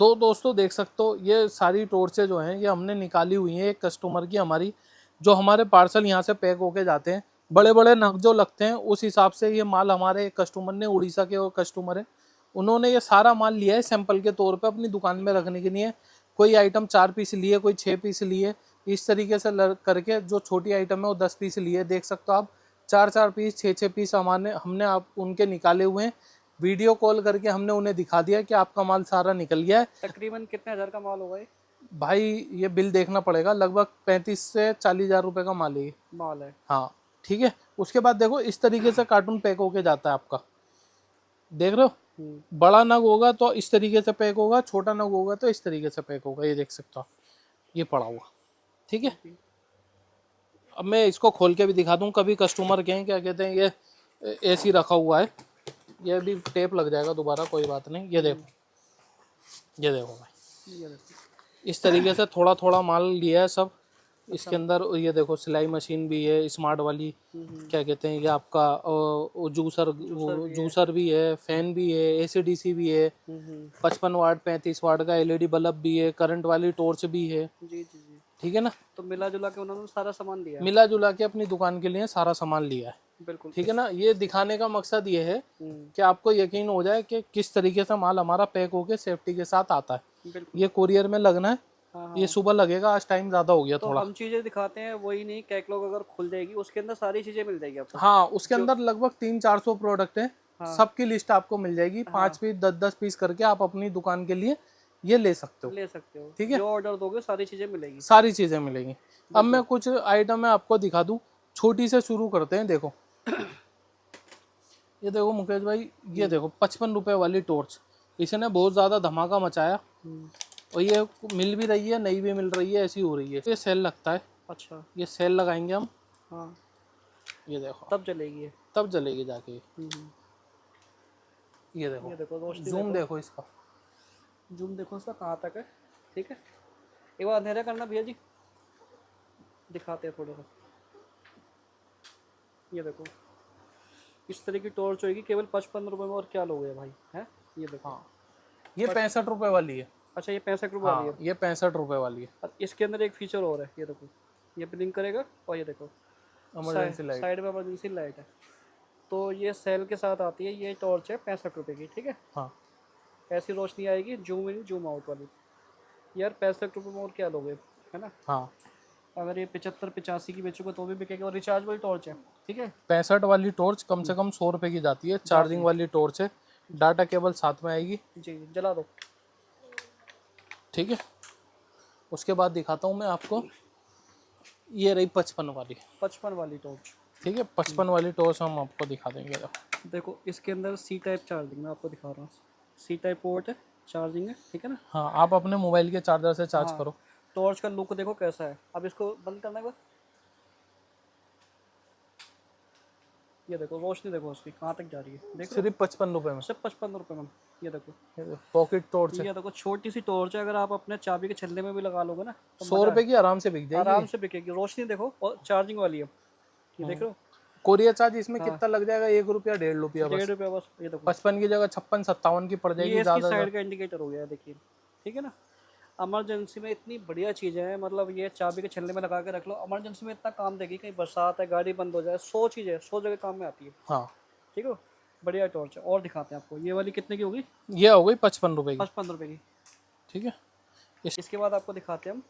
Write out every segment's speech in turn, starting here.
तो दोस्तों देख सकते हो ये सारी टॉर्चें जो हैं ये हमने निकाली हुई हैं एक कस्टमर की हमारी, जो हमारे पार्सल यहाँ से पैक होके जाते हैं, बड़े बड़े नग जो लगते हैं उस हिसाब से ये माल हमारे एक कस्टमर ने, उड़ीसा के वो कस्टमर है, उन्होंने ये सारा माल लिया है सैंपल के तौर पे अपनी दुकान में रखने के लिए। कोई आइटम 4 पीस लिए, कोई 6 पीस लिए, इस तरीके से करके जो छोटी आइटम है वो 10 पीस लिए। देख सकते हो आप 4 पीस 6 पीस हमारे हमने आप उनके निकाले हुए हैं। वीडियो कॉल करके हमने उन्हें दिखा दिया कि आपका माल सारा निकल गया है। तकरीबन कितने हजार का माल होगा ये? भाई ये बिल देखना पड़ेगा, लगभग 35 से 40 हजार रुपए का माल है। माल है। हाँ ठीक है। उसके बाद देखो इस तरीके से कार्टून पैक होके जाता है आपका, देख रहे हो। बड़ा नग होगा तो इस तरीके से पैक होगा, छोटा नग होगा तो इस तरीके से पैक होगा, ये देख सकते हो ये पड़ा हुआ। ठीक है, अब मैं इसको खोल के भी दिखा दूं। कभी कस्टमर कहें क्या कहते हैं ये ऐसे ही रखा हुआ है, ये भी टेप लग जाएगा दोबारा, कोई बात नहीं। ये देखो, ये देखो भाई, ये देखो। इस तरीके से थोड़ा थोड़ा माल लिया है सब। इसके अंदर ये देखो सिलाई मशीन भी है स्मार्ट वाली, क्या कहते हैं ये आपका जूसर भी है, फैन भी है, एसीडीसी भी है, 55 वाट 35 वाट का एलईडी बल्ब भी है, करंट वाली टॉर्च भी है। जी जी जी। ठीक है ना। तो मिला जुला के उन्होंने सारा सामान दिया है। मिला जुला के अपनी दुकान के लिए सारा सामान लिया है। बिल्कुल ठीक है ना। ये दिखाने का मकसद ये है कि आपको यकीन हो जाए कि किस तरीके से माल हमारा पैक होके सेफ्टी के साथ आता है। बिल्कुल। ये कुरियर में लगना है। हाँ, ये सुबह लगेगा, आज टाइम ज्यादा हो गया तो थोड़ा। हम चीजें दिखाते हैं वही नहीं, कैटलॉग अगर खुल जाएगी उसके अंदर सारी चीजें मिल जाएगी आपको। हाँ उसके अंदर लगभग 300-400 प्रोडक्ट है। सबकी लिस्ट आपको मिल जाएगी। 5 पीस 10-10 पीस करके आप अपनी दुकान के लिए ये ले सकते हो। ले सकते हो। ठीक है, जो ऑर्डर दोगे सारी चीजें मिलेगी। सारी चीजें मिलेंगी। अब मैं कुछ आइटम मैं आपको दिखा दूं, छोटी से शुरू करते हैं। देखो ये देखो मुकेश भाई, ये देखो 55 रुपए वाली टॉर्च, इसने बहुत ज्यादा धमाका मचाया और ये मिल भी रही है, नई भी मिल रही है, ऐसी हो रही है। ये सेल लगता है। अच्छा। ये सेल लगाएंगे हम। हाँ ये देखो तब चलेगी ये। तब जलेगी जाके। ये ये देखो देखो रोशनी, जूम देखो इसका, जूम देखो इसका कहाँ तक है। ठीक है, एक बार अंधेरा करना भैया जी, दिखाते हैं थोड़ा सा। ये देखो इस तरह की टॉर्च होगी केवल 55 रुपए में, और क्या लोगे भाई हैं। ये देखो। हाँ ये 65 रुपए वाली है। अच्छा ये 65 रुपए वाली हाँ है। ये 65 रुपए वाली है। और इसके अंदर एक फीचर और है, ये देखो, ये ब्लिंक करेगा और ये देखो इमरजेंसी लाइट। साइड में इमरजेंसी लाइट है। तो ये सेल के साथ आती है, ये टॉर्च है 65 रुपए की। ठीक है, हाँ ऐसी रोशनी आएगी जूम इन जूम आउट वाली। यार 65 रुपये में और क्या लोगे, है ना। हाँ अगर ये 75-85 की बेचोगे तो भी बिकेगा। और रिचार्ज वाली टॉर्च है। ठीक है, 65 वाली टॉर्च कम से कम 100 रुपए की जाती है। चार्जिंग वाली टॉर्च है, डाटा केबल साथ में आएगी। जी जला दो। ठीक है, उसके बाद दिखाता हूँ मैं आपको, ये रही 55 वाली। 55 वाली टॉर्च। ठीक है, 55 वाली टॉर्च हम आपको दिखा देंगे। देखो इसके अंदर सी टाइप चार्जिंग, मैं आपको दिखा रहा हूँ। सी टाइप पोर्ट है, चार्जिंग है। ठीक है ना। हाँ आप अपने मोबाइल के चार्जर से चार्ज करो। टॉर्च का लुक देखो कैसा है। अब इसको बंद करना है बस। ये देखो रोशनी देखो उसकी कहाँ तक जा रही है, देखो सिर्फ 55 रुपए में, सिर्फ 55 रुपये में। ये देखो पॉकेट टॉर्च है। ये देखो छोटी सी टॉर्च है, अगर आप अपने चाबी के छल्ले में भी लगा लोगे ना तो 100 रुपए की आराम से बिक जाएगी। आराम से बिकेगी। रोशनी देखो, और चार्जिंग वाली है। ये देख रहे हो। कोरियर चार्ज इसमें कितना लग जाएगा, 1 रुपया 1.5 रुपया बस। 1.5 रुपया बस। ये देखो 55 की जगह 56-57 की पड़ जाएगी ये इसकी ज्यादा। साइड का इंडिकेटर हो गया, देखिए। ठीक है ना। इमरजेंसी में इतनी बढ़िया चीज़ें हैं, मतलब ये चाबी के छल्ले में लगा के रख लो, इमरजेंसी में इतना काम देगी। कहीं बरसात है, गाड़ी बंद हो जाए, 100 चीज़ें 100 जगह काम में आती है। हाँ ठीक है, बढ़िया टॉर्च है। और दिखाते हैं आपको, ये वाली कितने की होगी। ये हो गई 55 रुपए की। 55 रुपये की। ठीक है, इसके बाद आपको दिखाते हैं हम।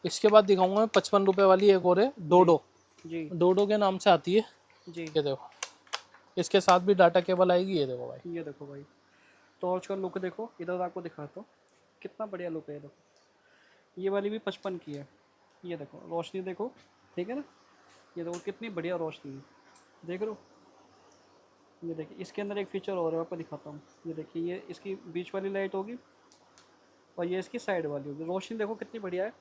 इसके बाद दिखाऊंगा मैं 55 रुपए वाली एक और है, डोडो। जी डोडो के नाम से आती है। जी। ये देखो इसके साथ भी डाटा केबल आएगी। ये देखो भाई, ये देखो भाई, टॉर्च का लुक देखो। इधर आपको दिखाता हूँ कितना बढ़िया लुक है। ये देखो ये वाली भी 55 की है। ये देखो रोशनी देखो। ठीक है ना। ये देखो कितनी बढ़िया रोशनी है, देख रहे हो। ये देखिए इसके अंदर एक फीचर और है, आपको दिखाता हूँ। ये देखिए ये इसकी बीच वाली लाइट होगी और ये इसकी साइड वाली होगी। रोशनी देखो कितनी बढ़िया है।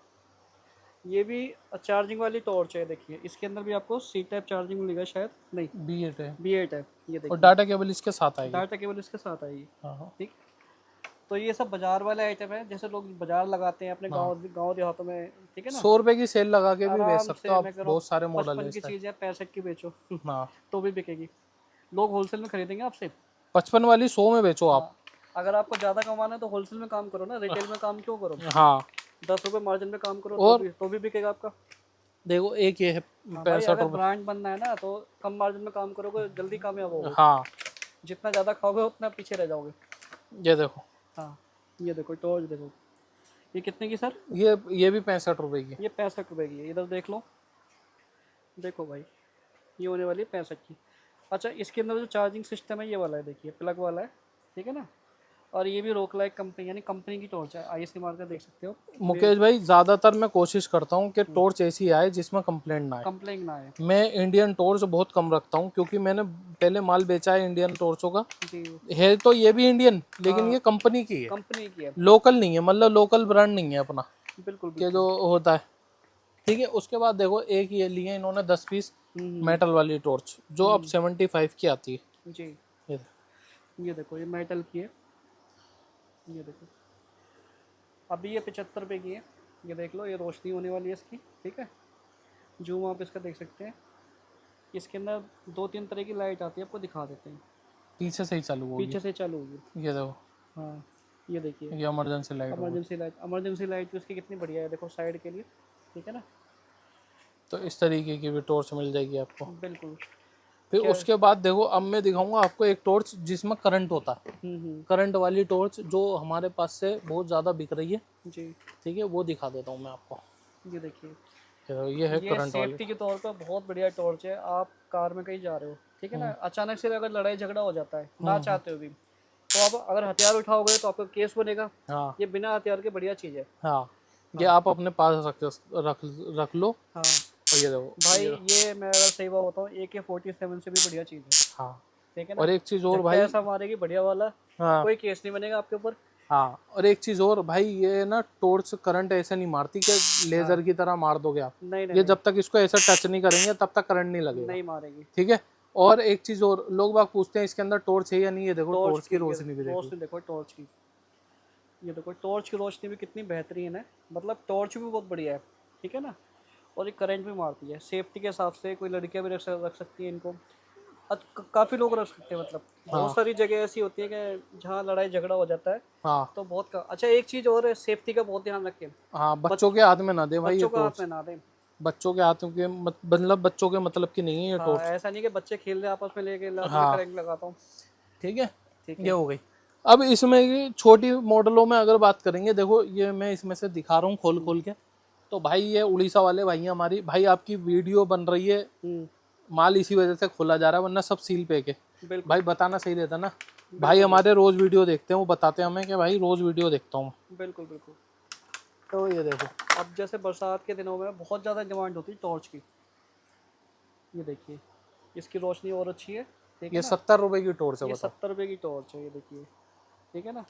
ये भी चार्जिंग वाली टॉर्च है। देखिए इसके अंदर भी आपको सी टाइप चार्जिंग मिलेगा, शायद नहीं B8 है B8 है। ये और देखिए डाटा केबल इसके साथ आएगी। डाटा केबल इसके साथ आएगी। हाँ ठीक। तो ये सब बाजार वाले आइटम है, जैसे लोग बाजार लगाते हैं अपने गाँव देहातों में। ठीक है ना। 100 रुपए की सेल लगा के भी बेच आराम सकते से हो आप। मैं कह रहा बहुत हूँ सारे मॉडल 55 है की इस चीज़ है 65 की बेचो हाँ तो भी बिकेगी। लोग होलसेल में खरीदेंगे आपसे। 55 वाली 100 में बेचो आप। अगर आपको ज़्यादा कमाना है तो होलसेल में काम करो ना, रिटेल में काम क्यों करो? हाँ 10 रुपये मार्जिन में काम करो और तो भी बिकेगा आपका। देखो एक ये है हाँ भाई, 65 अगर रुपये। ब्रांड बनना है ना तो कम मार्जिन में काम करोगे, जल्दी कामयाब होगे। हाँ जितना ज़्यादा खाओगे उतना पीछे रह जाओगे। ये देखो, हाँ ये देखो टॉर्च देखो, ये कितने की सर? ये भी 65 रुपए की है। ये 65 रुपये की है। इधर देख लो, देखो भाई, ये होने वाली है 65 की। अच्छा, इसके अंदर जो चार्जिंग सिस्टम है ये वाला है, देखिए प्लग वाला है, ठीक है ना। और ये भी रोक लाइक कंपनी, यानी कंपनी की टॉर्च है, ISC मार्क देख सकते हो। मुकेश भाई ज्यादातर मैं कोशिश करता हूँ कि टॉर्च ऐसी आए जिसमें कंप्लेंट ना आए। कंप्लेन ना है। मैं इंडियन टॉर्च बहुत कम रखता हूँ क्योंकि मैंने पहले माल बेचा है इंडियन टॉर्चों का। जी, है तो ये भी इंडियन, लेकिन ये कंपनी की है, कंपनी की है। लोकल नहीं है, मतलब लोकल ब्रांड नहीं है अपना बिल्कुल के बिल्कुल। जो होता है। ठीक है, उसके बाद देखो एक ये लिए इन्होंने 10 पीस मेटल वाली टॉर्च जो अब 75 की आती है। जी, ये ये देखो, ये मेटल की है, ये देखो। अभी ये 75 रुपये की है, ये देख लो, ये रोशनी होने वाली है इसकी, ठीक है। जूम आप इसका देख सकते हैं। इसके अंदर 2-3 तरह की लाइट आती है, आपको दिखा देते हैं। पीछे से ही चालू होगी। पीछे से चालू होगी। ये देखो, हाँ ये देखिए, ये इमरजेंसी लाइट होगी। इमरजेंसी लाइट भी उसकी कितनी बढ़िया है, देखो साइड के लिए, ठीक है ना। तो इस तरीके की भी टॉर्च मिल जाएगी आपको। बिल्कुल। फिर उसके बाद देखो, अब मैं दिखाऊंगा आपको एक टॉर्च जिसमें करंट होता है। करंट वाली टॉर्च जो हमारे पास से बहुत ज़्यादा बिक रही है, जी, ठीक है, वो दिखा देता हूँ मैं आपको। ये देखिए, ये है ये करंट वाली। सेफ्टी के तौर पर बहुत बढ़िया टॉर्च है। आप कार में कहीं जा रहे हो, ठीक है ना, अचानक से अगर लड़ाई झगड़ा हो जाता है ना चाहते हो भी, तो आप अगर हथियार उठाओगे तो आपका केस बनेगा। हाँ ये बिना हथियार के बढ़िया चीज़ है। हाँ, ये आप अपने पास रख लो। हाँ और ये देखो भाई, ये मैं अगर सही बात बताऊँ, AK-47 से भी बढ़िया चीज़ है, हाँ। ठीक है ना। और एक चीज़ और झटका भाई, ऐसा मारेगी बढ़िया वाला, हाँ कोई केस नहीं बनेगा आपके ऊपर। हाँ, और एक चीज़ और भाई, ये ना टॉर्च करंट ऐसे नहीं मारती कि लेजर की तरह मार दोगे आप। नहीं नहीं ये नहीं, जब तक इसको ऐसा टच नहीं करेंगे तब तक करंट नहीं लगेगा। नहीं मारेगी। ठीक है। और एक चीज़ और, लोग बाग पूछते हैं इसके अंदर टॉर्च है या नहीं। ये देखो टॉर्च की की रोशनी भी देखो। रोशनी देखो टॉर्च की, ये देखो टॉर्च की रोशनी भी कितनी बेहतरीन है, मतलब टॉर्च भी बहुत बढ़िया है, ठीक है ना। और ये करंट भी मारती है, सेफ्टी के हिसाब से कोई लड़कियां भी रख सकती हैं इनको। काफ़ी लोग रख सकते हैं, मतलब बहुत सारी जगह ऐसी होती है कि जहाँ लड़ाई झगड़ा हो जाता है, हाँ तो अच्छा एक चीज़ और है, सेफ्टी का बहुत ध्यान रखें। हाँ, बच्चों के हाथ में ना दे भाई ये बच्चों का हाथ टॉर्च। में ना दें। बच्चों के हाथों के मतलब बच्चों के मतलब की नहीं है ये हाँ, टॉर्च। ऐसा नहीं कि बच्चे खेल रहे आपस में लेके ला तो मैं हाँ करंट लगाता हूँ। ठीक है, ठीक ये है। हो गई। अब इसमें ये छोटी मॉडलों में अगर बात करेंगे, देखो ये मैं इसमें से दिखा रहा हूँ खोल खोल के। तो भाई ये उड़ीसा वाले भाई हमारी, भाई आपकी वीडियो बन रही है, माल इसी वजह से खोला जा रहा है, वरना सब सील पे के। बिल्कुल भाई बताना सही रहता ना। भाई हमारे रोज वीडियो देखते हैं, वो बताते हैं हमें कि भाई रोज वीडियो देखता हूँ। बिल्कुल बिल्कुल। तो ये देखो, अब जैसे बरसात के दिनों में बहुत ज़्यादा डिमांड होती है टॉर्च की। ये देखिए, इसकी रोशनी और अच्छी है, ठीक है ये ना। 70 रुपए की टॉर्च है, ये बताओ। 70 रुपये की टॉर्च है, ये देखिए, ठीक है ना।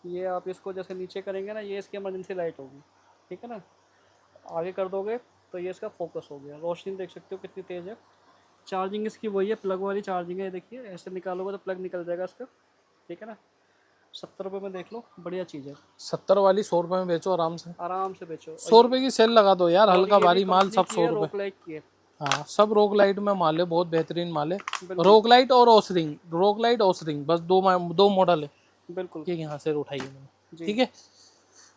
ये आप इसको जैसे नीचे करेंगे ना, ये इसकी इमरजेंसी लाइट होगी, ठीक है ना। आगे कर दोगे तो ये इसका फोकस हो गया। रोशनी देख सकते हो कितनी तेज़ है। चार्जिंग इसकी वही है, प्लग वाली चार्जिंग है, देखिए ऐसे निकालोगे तो प्लग निकल जाएगा इसका, ठीक है ना। 70 रुपये में देख लो, बढ़िया चीज़ है। 70 वाली 100 रुपए में बेचो आराम से। आराम से बेचो। 100 रुपए की सेल लगा दो यार, और हल्का ये भी भारी माल कंपनी सब की 100 है, रुपए। रोक लाइट की है। हाँ सब रोक लाइट में माल है, बहुत बेहतरीन माल है। रोक लाइट और ओसरिंग, रोक लाइट ओसरिंग, बस दो मॉडल है। बिल्कुल। ये यहाँ से उठाइए मैंने, जी। ठीक है।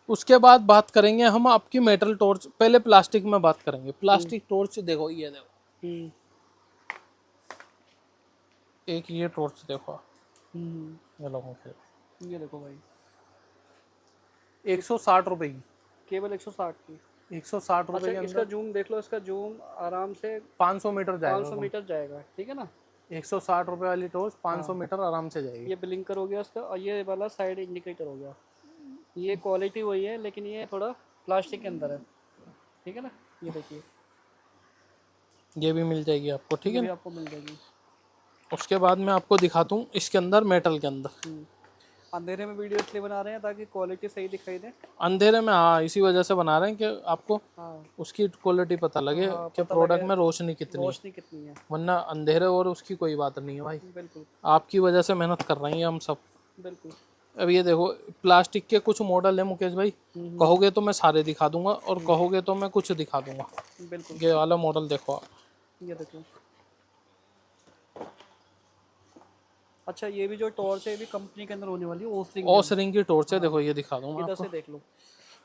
उसके बाद बात करेंगे हम आपकी मेटल टॉर्च, पहले प्लास्टिक में बात करेंगे। प्लास्टिक टॉर्च देखो, ये देखो एक ये टॉर्च देखो, ये लोगों के ये देखो भाई, 160 रुपए की, केवल 160 की। 160 रुपए अच्छा, के इसका अंदर जूम देख लो, इसका जूम आराम से 500 मीटर जाएगा। 500 मीटर जाएगा, ठीक है ना। 160 रुपए वाली टॉर्च 500 मीटर आराम से जाएगी। ये ब्लिंकर हो गया इसका, और ये वाला साइड इंडिकेटर हो गया। ये क्वालिटी वही है, लेकिन ये थोड़ा प्लास्टिक के अंदर है, ठीक है ना। ये देखिए, ये भी मिल जाएगी आपको, ठीक ये है भी ना। आपको मिल जाएगी। उसके बाद मैं आपको दिखाता हूँ इसके अंदर, मेटल के अंदर। अंधेरे में वीडियो इसलिए बना रहे हैं ताकि क्वालिटी सही दिखाई दे। अंधेरे में, हाँ इसी वजह से बना रहे हैं कि आपको हाँ उसकी क्वालिटी पता लगे हाँ, कि पता प्रोडक्ट लगे में रोशनी कितनी है। रोशनी कितनी है। वरना अंधेरे और उसकी कोई बात नहीं है भाई। बिल्कुल आपकी वजह से मेहनत कर रही हैं हम सब। बिल्कुल। अब ये देखो प्लास्टिक के कुछ मॉडल है मुकेश भाई, कहोगे तो मैं सारे दिखा दूंगा और कहोगे तो मैं कुछ दिखा दूंगा। बिल्कुल। ये वाला मॉडल देखो आप, ये देखो, अच्छा ये भी जो टॉर्च है ये भी कंपनी के अंदर होने वाली है, ओसरिंग ओस रिंग की टॉर्च है, देखो ये दिखा दूँ मैं इधर आपको। से देख लो।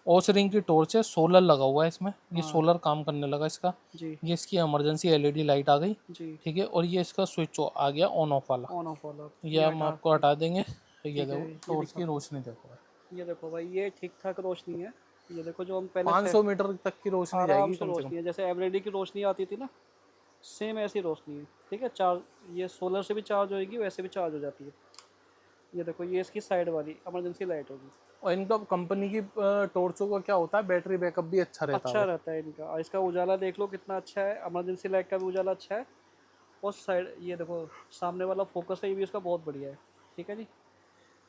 ओस रिंग की टॉर्च है, सोलर लगा हुआ है इसमें, ये हाँ सोलर काम करने लगा इसका। जी ये इसकी इमरजेंसी एलईडी लाइट आ गई, जी। ठीक है। और ये इसका स्विच आ गया ऑन ऑफ वाला, ऑन ऑफ वाला ये ये हम हटा। आपको हटा देंगे। ये ठीक है देखो ये टॉर्च की दिखाता हूँ। रोशनी देखो भाई, ये देखो भाई ये ठीक ठाक रोशनी है। ये देखो जो हम पहले से 500 मीटर तक की रोशनी आराम जाएगी से कम से कम। रोशनी है, जैसे एलईडी की रोशनी आती थी ना, सेम ऐसी रोशनी है। ठीक है चार्ज ये सोलर से भी चार्ज होएगी, वैसे भी चार्ज हो जाती है। ये देखो ये इसकी साइड वाली इमरजेंसी लाइट होगी। और इनका कंपनी की टॉर्चों का क्या होता है, बैटरी बैकअप भी अच्छा रहता अच्छा है। रहता है इनका, और इसका उजाला देख लो कितना अच्छा है, इमरजेंसी लाइट का भी उजाला अच्छा है। और साइड ये देखो सामने वाला फोकस है, ये भी इसका बहुत बढ़िया है। ठीक है जी।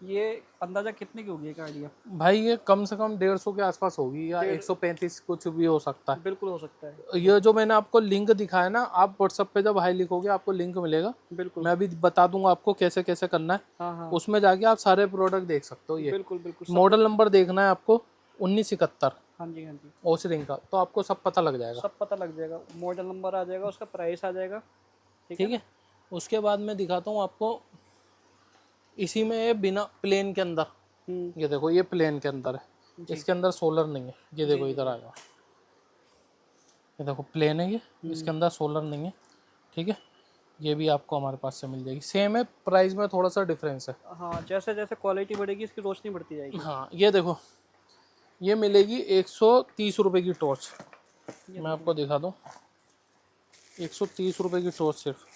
ये अंदाजा कितने की होगी एक आइडिया? भाई ये कम से कम 150 के आसपास होगी, या 135 कुछ भी हो सकता है। बिल्कुल हो सकता है। ये जो मैंने आपको लिंक दिखाया ना, आप व्हाट्सएप पे जब हाई लिखोगे आपको लिंक मिलेगा, बिल्कुल। मैं अभी बता दूंगा आपको कैसे कैसे करना है। हाँ हाँ उसमें जाके आप सारे प्रोडक्ट देख सकते हो। ये बिल्कुल बिल्कुल सब। मॉडल नंबर देखना है आपको 1971 हाँ जी हाँ जी। ओसरिंग का, तो आपको सब पता लग जाएगा। सब पता लग जाएगा, मॉडल नंबर आ जाएगा, उसका प्राइस आ जाएगा। ठीक है ठीक है। उसके बाद मैं दिखाता हूँ आपको, इसी में ये बिना प्लेन के अंदर, हम्म। ये देखो ये प्लेन के अंदर है, जी इसके अंदर सोलर नहीं है। ये देखो जी इधर आएगा, ये देखो प्लेन है ये, इसके अंदर सोलर नहीं है। ठीक है, ये भी आपको हमारे पास से मिल जाएगी, सेम है, प्राइस में थोड़ा सा डिफरेंस है। हाँ, जैसे जैसे क्वालिटी बढ़ेगी इसकी रोशनी बढ़ती जाएगी। हाँ ये देखो, ये मिलेगी 130 रुपये की टॉर्च। मैं आपको दिखा दूँ, 130 रुपये की टॉर्च सिर्फ।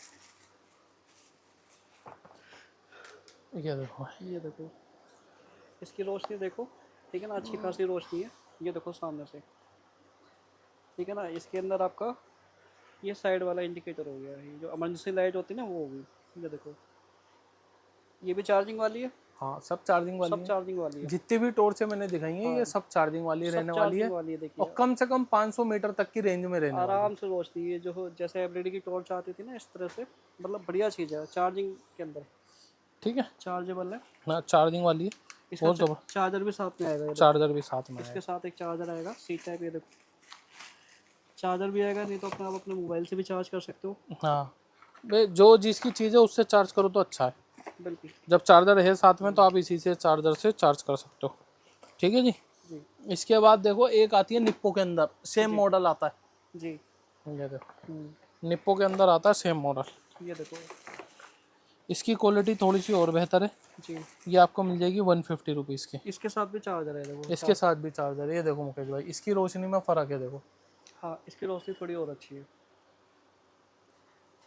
ये देखो, ये देखो इसकी रोशनी देखो। ठीक है ना, अच्छी खासी रोशनी है। ये देखो सामने से। ठीक है ना, इसके अंदर आपका ये साइड वाला इंडिकेटर हो गया, ये जो इमरजेंसी लाइट होती है ना वो होगी। ये देखो ये भी चार्जिंग वाली है। हाँ सब चार्जिंग वाली सब है। चार्जिंग वाली है। जितनी भी टॉर्चें मैंने दिखाई हैं हाँ ये सब चार्जिंग वाली सब रहने वाली है। चार्जिंग वाली है। और देखिए कम से कम 500 मीटर तक की रेंज में रहने वाली है। आराम से रोशनी है, जो जैसे एलईडी की टॉर्च आती थी ना इस तरह से, मतलब बढ़िया चीज़ है चार्जिंग के अंदर। ठीक है, चार्जेबल है। हाँ चार्जिंग वाली है। इसका बहुत जबरदस्त, चार्जर भी साथ में आएगा। ये देखो चार्जर भी साथ में है। इसके साथ एक चार्जर आएगा सी टाइप। ये देखो चार्जर भी आएगा, नहीं तो अपने आप अपने मोबाइल से भी चार्ज कर सकते हो। हाँ भाई, जो जिसकी चीज़ है उससे चार्ज करो तो अच्छा है। बिल्कुल जब चार्जर है साथ में तो आप इसी से चार्जर से चार्ज कर सकते हो। ठीक है जी। जी इसके बाद देखो एक आती है निप्पो के अंदर, सेम मॉडल आता है। जी। ये देखो निप्पो के अंदर आता है सेम मॉडल। ये देखो इसकी क्वालिटी थोड़ी सी और बेहतर है। जी। ये आपको मिल जाएगी 150 रुपीज़ की। इसके साथ भी चार्जर है देखो। इसके साथ भी चार्जर है। ये देखो मुकेश भाई, इसकी रोशनी में फ़र्क है देखो। हाँ इसकी रोशनी थोड़ी और अच्छी है।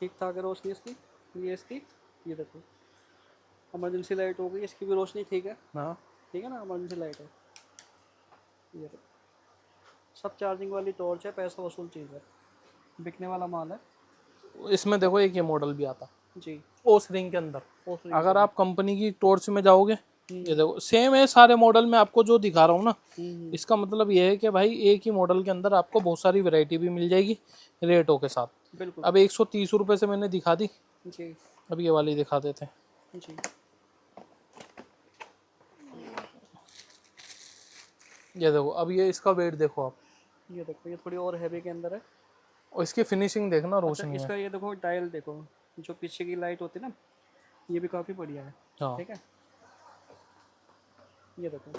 ठीक ठाक है रोशनी इसकी। ये इसकी ये देखो इमरजेंसी लाइट हो गई, इसकी भी रोशनी ठीक है। हाँ ठीक है ना, इमरजेंसी लाइट है। ये देखो सब चार्जिंग वाली टॉर्च है, पैसा वसूल चीज़ है, बिकने वाला माल है। इसमें देखो एक ये मॉडल भी आता जी ओस रिंग के अंदर। ओसरिंग अगर आप कंपनी की टॉर्च में जाओगे, ये देखो सेम है सारे मॉडल में आपको जो दिखा रहा हूँ ना। इसका मतलब ये है कि भाई एक ही मॉडल के अंदर आपको बहुत सारी वैरायटी भी मिल जाएगी रेटों के साथ। बिल्कुल। अब 130 रुपये से मैंने दिखा दी, जी अब ये वाली दिखा देते हैं। जी। ये देखो, अब ये इसका वेट देखो आप, ये देखो ये थोड़ी और हैवी के अंदर है। और इसकी फिनिशिंग देखना अच्छा रोशनी है। इसका ये देखो डायल देखो, जो पीछे की लाइट होती है ना, ये भी काफ़ी बढ़िया है। हाँ ठीक है ये देखो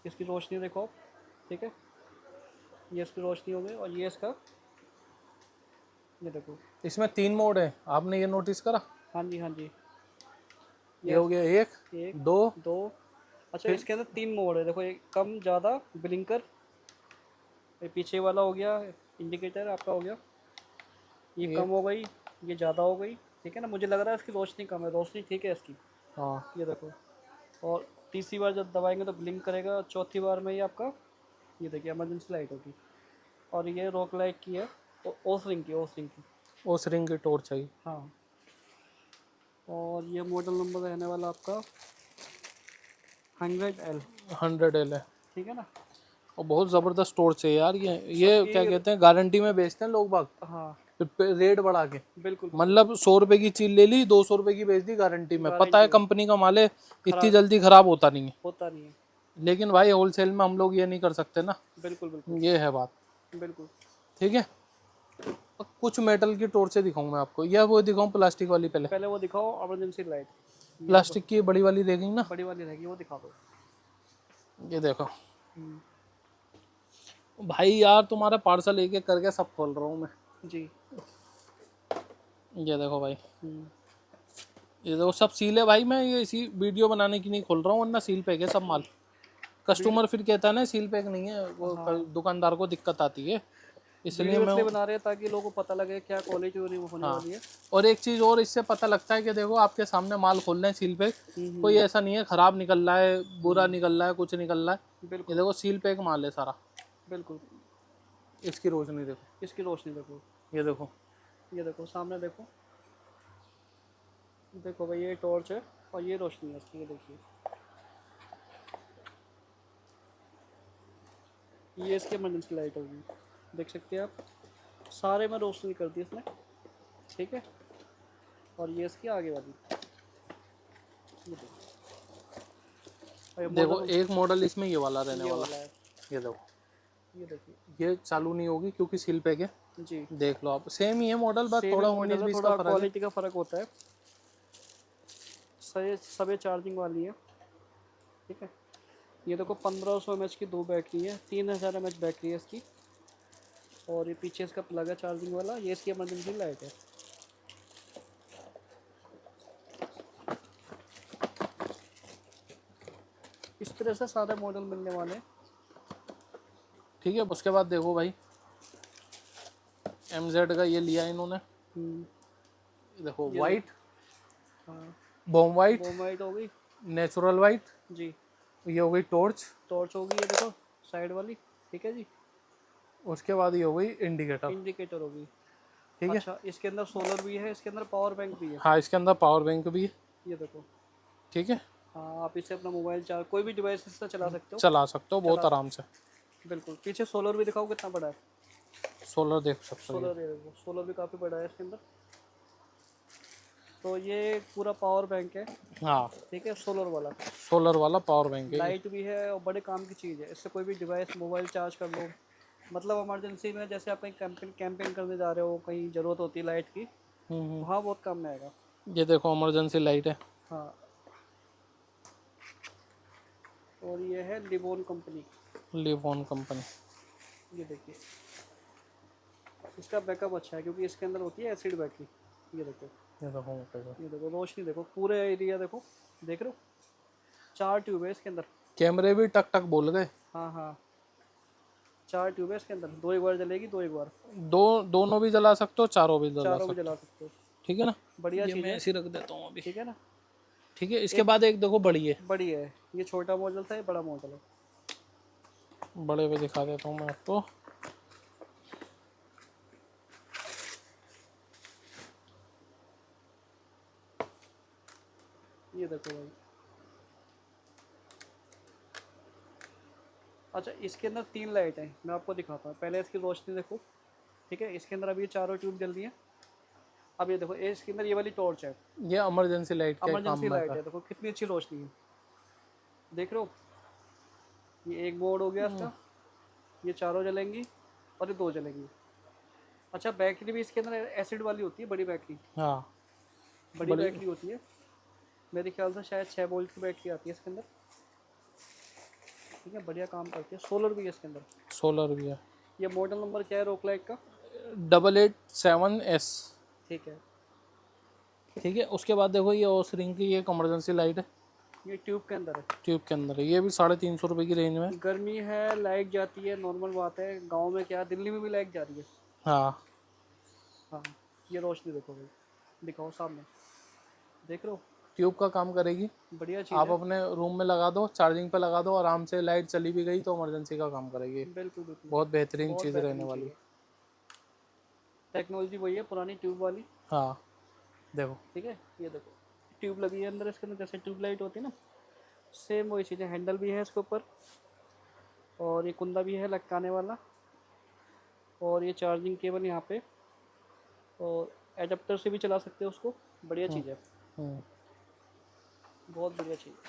इसकी रोशनी देखो आप। ठीक है ये इसकी रोशनी हो गई, और ये इसका ये देखो। इसमें 3 मोड है, आपने ये नोटिस करा? हाँ जी हाँ जी। ये हो गया एक, एक दो। दो। अच्छा इसके अंदर 3 मोड है देखो, एक कम ज़्यादा ब्लिंकर, ये पीछे वाला हो गया इंडिकेटर आपका हो गया, ये कम हो गई, ये ज़्यादा हो गई। ठीक है ना, मुझे लग रहा है इसकी रोशनी कम है, रोशनी ठीक है इसकी। हाँ ये देखो, और तीसरी बार जब दबाएंगे तो ब्लिंक करेगा, चौथी बार में ही आपका ये देखिए इमरजेंसी लाइट होगी। और ये रॉक लाइट की है, ओस रिंग की, ओस रिंग की। ओस रिंग की टॉर्च चाहिए। हाँ और ये मॉडल नंबर रहने वाला आपका 100L। 100L है, ठीक है ना। और बहुत ज़बरदस्त टॉर्च है यार। ये क्या कहते हैं, गारंटी में बेचते हैं लोग बाग, हाँ फिर रेट बढ़ा के। बिल्कुल। मतलब 100 रुपए की चीज ले ली, 200 रुपए की बेच दी गारंटी में। पता है कंपनी का माल है, इतनी जल्दी खराब होता नहीं है। होता नहीं है। लेकिन भाई होलसेल में हम लोग ये नहीं कर सकते ना, बिल्कुल बिल्कुल ये है बात। बिल्कुल। ठीक है, कुछ मेटल की टॉर्चें दिखाऊं मैं आपको, या वो दिखाऊं प्लास्टिक वाली? पहले पहले वो दिखाओ इमरजेंसी लाइट। प्लास्टिक की बड़ी वाली देखेंगे ना, बड़ी वाली रहेगी, वो दिखा दो। ये देखो हम्म, भाई यार, तुम्हारा पार्सल एक एक करके सब खोल रहा हूँ मैं। जी। ये देखो भाई, हम्म, ये देखो सब सील है भाई, मैं ये इसी वीडियो बनाने की नहीं खोल रहा हूँ, वरना सील पैक है सब माल। कस्टमर फिर कहता है ना सील पैक नहीं है, वो हाँ, दुकानदार को दिक्कत आती है, इसलिए वीडियो मैं। इसलिए बना रहे हैं ताकि लोगों को पता लगे क्या क्वालिटी होने हाँ, वाली है। और एक चीज़ और इससे पता लगता है कि देखो आपके सामने माल खोल रहे हैं सील पैक, कोई हम्म, ऐसा नहीं है खराब निकल रहा है, बुरा निकल रहा है, कुछ निकल रहा है। ये बिल्कुल देखो सील पैक माल है सारा। बिल्कुल। इसकी रोशनी देखो, इसकी रोशनी देखो, ये देखो। ये देखो सामने देखो, देखो भाई ये टॉर्च है और ये रोशनी है इसकी, ये देखिए, ये इसकी इमरजेंसी लाइट होगी, देख सकते हैं आप, सारे में रोशनी कर दी इसने, ठीक है। और ये इसकी आगे वाली, ये देखो, और ये देखो मॉडल एक मॉडल इसमें ये वाला रहने ये वाला, वाला है, ये देखो। ये देखिए, ये चालू नहीं होगी क्योंकि सील पैक है, जी। देख लो आप, सेम ही है मॉडल, बस सेम ही थोड़ा मॉडल है, 19-20 का थोड़ा फर्क है। क्वालिटी का फ़र्क होता है। सब चार्जिंग वाली है, ठीक है। ये देखो 1500 mAh की 2 बैटरी है, 3000 mAh बैटरी है इसकी। और ये पीछे इसका प्लग है चार्जिंग वाला, ये इसकी इमरजेंसी लाइट है। इस तरह से सारे मॉडल मिलने वाले हैं। ठीक है, उसके बाद देखो भाई, MZ का ये लिया इन्होंने, हम्म, ये देखो ये वाइट, हाँ, बॉम वाइट, बॉम लाइट हो गई, नेचुरल वाइट, जी। ये हो गई टॉर्च, टॉर्च होगी, ये देखो साइड वाली, ठीक है जी। उसके बाद ये हो गई इंडिकेटर। इंडिकेटर होगी। ठीक है, अच्छा, इसके अंदर सोलर भी है, इसके अंदर पावर बैंक भी है, हाँ इसके अंदर पावर बैंक भी है। ये देखो। ठीक है, हाँ, आप इससे अपना मोबाइल चार्ज, कोई भी डिवाइस इससे चला सकते हो। चला सकते हो बहुत चला आराम से। बिल्कुल। पीछे सोलर भी दिखाओ कितना बड़ा है। सोलर देख सकते हो ये। सोलर, ये देखो सोलर भी काफ़ी बड़ा है इसके अंदर। तो ये पूरा पावर बैंक है, हाँ, ठीक है, सोलर वाला। सोलर वाला पावर बैंक है ये। लाइट भी है और बड़े काम की चीज़ है, इससे कोई भी डिवाइस मोबाइल चार्ज कर लो। मतलब इमरजेंसी में जैसे आप कहीं कैंपिंग करने जा रहे हो, कहीं ज़रूरत होती है लाइट की, हम्म। वहाँ बहुत काम में आएगा। ये देखो इमरजेंसी लाइट है। हाँ, और ये है लिवोन कंपनी, लिवोन कंपनी। ये देखिए। इसका बैकअप अच्छा है क्योंकि इसके अंदर होती है एसिड बैटरी, ये देखो। ये देखो ये देखो रोशनी देखो, पूरे एरिया देखो, देख रहे हो, 4 ट्यूब है इसके अंदर। कैमरे भी टक टक बोल गए। हाँ हाँ, 4 ट्यूब है इसके अंदर, 2 एक बार जलेगी, 2 एक बार, दोनों भी जला सकते हो, चारों भी जला चारों भी सकते जला हो। सकते हो। ठीक है ना, बढ़िया ये चीज़ मैं है, ऐसे ही रख देता हूँ अभी। ठीक है ना। ठीक है, इसके बाद एक देखो बड़ी है, बड़ी है, ये छोटा मॉडल था, ये बड़ा मॉडल है। बड़े पे दिखा देता हूँ मैं आपको। ये देखो भाई। अच्छा, इसके अंदर 3 लाइट हैं, मैं आपको दिखाता हूँ। पहले इसकी रोशनी देखो, ठीक है। इसके अंदर अभी ये चारों ट्यूब जल रही हैं। अब ये देखो, इसके अंदर ये वाली टॉर्च है, ये इमरजेंसी लाइट के काम इमरजेंसी में लाइट का। है। देखो कितनी अच्छी रोशनी है, देख रहे हो। ये एक मोड हो गया इसका, ये चारों जलेंगी और ये 2 जलेंगी। अच्छा, बैटरी भी इसके अंदर एसिड वाली होती है, बड़ी बैटरी, हाँ, बड़ी बड़ी। बैटरी होती है। मेरे ख्याल से शायद 6 वोल्ट की बैटरी आती है इसके अंदर, ठीक है। बढ़िया काम करती है, सोलर भी है इसके अंदर। सोलर भी है। ये मॉडल नंबर क्या है रोक लाइट का? 887S। ठीक है। ठीक है, उसके बाद देखो ये ओस रिंग की एक इमरजेंसी लाइट है, ये ट्यूब के अंदर है, ट्यूब के अंदर है। ये भी 350 रुपये की रेंज में। गर्मी है लाइट जाती है, नॉर्मल बात है। गांव में क्या, दिल्ली में भी लाइट जा रही है। हाँ, हाँ, ये रोशनी देखो भाई, दिखाओ सामने, देख रहे हो, ट्यूब का काम करेगी। बढ़िया चीज़ आप है। अपने रूम में लगा दो, चार्जिंग पे लगा दो, आराम से लाइट चली भी गई तो इमरजेंसी का काम करेगी। बिल्कुल बिल्कुल, बहुत बेहतरीन बहुत चीज़ रहने बेहतरीन चीज़ वाली। है। टेक्नोलॉजी वही है, पुरानी ट्यूब वाली, हाँ, देखो। ठीक है। ये देखो, ट्यूब लगी है अंदर इसके अंदर, जैसे ट्यूब लाइट होती है ना, सेम वही चीज़ है। हैंडल भी है इसके ऊपर, और ये कुंदा भी है लटकाने वाला, और ये चार्जिंग केबल यहाँ पे, और एडाप्टर से भी चला सकते हो उसको। बढ़िया चीज़ है, हम्म। बहुत बढ़िया चीज़ है।